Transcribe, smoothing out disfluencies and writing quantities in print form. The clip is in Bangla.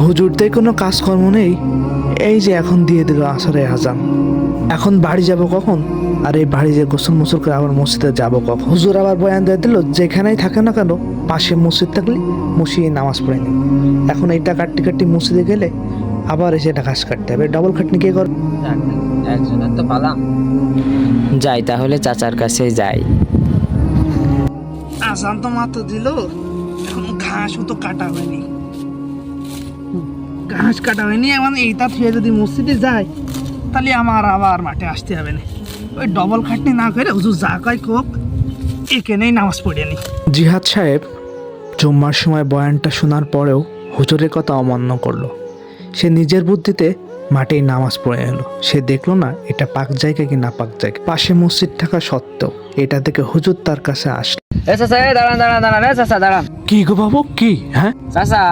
হুজুরদের কোনো কাজকর্ম নেই, এই যে এখন দিয়ে দিল আসরের আজান। এখন বাড়ি যাব কখন? আর এই বাড়ি যে গোসল মোসল করে আবার মসজিদে যাব কখন? হুজুর আবার বয়ান দিয়ে দিল, যেখানেই থাকে না কেন পাশে মসজিদ থাকলে মসজিদে নামাজ পড়ে নি। এখন এইটা কাটতে কাটতে মসজিদে গেলে আবার এসে এটা ঘাস কাটতে হবে, ডবল খাটনি কে করে? একজনের তো পালাম। যাই তাহলে চাচার কাছে যাই। আজান তো মাত্র দিল, এখন ঘাসও তো কাটা হয়নি। ঘাস কাটা হয়নি, এখন এইটা থেকে যদি মসজিদে যায় তাহলে আমার আবার মাঠে আসতে হবে না। ওই ডবল খাটনি না করে হুজুর যা কয় কোক এখানেই নামাজ পড়ে নি। জিহাদ সাহেব জুম্মার সময় বয়ানটা শোনার পরেও হুজুরের কথা অমান্য করলো। সে নিজের বুদ্ধিতে মাঠেই নামাজ পড়ে এলো। সে দেখলো না এটা পাক জায়গা কি না পাক জায়গা। পাশে মসজিদ থাকা সত্ত্বেও এটা থেকে হুজুর তার কাছে আসলো। এ চাচা, দাঁড়ান দাঁড়ান দাঁড়ান, এ চাচা দাঁড়ান। কি গো বাবু, কি? হ্যাঁ, চাচা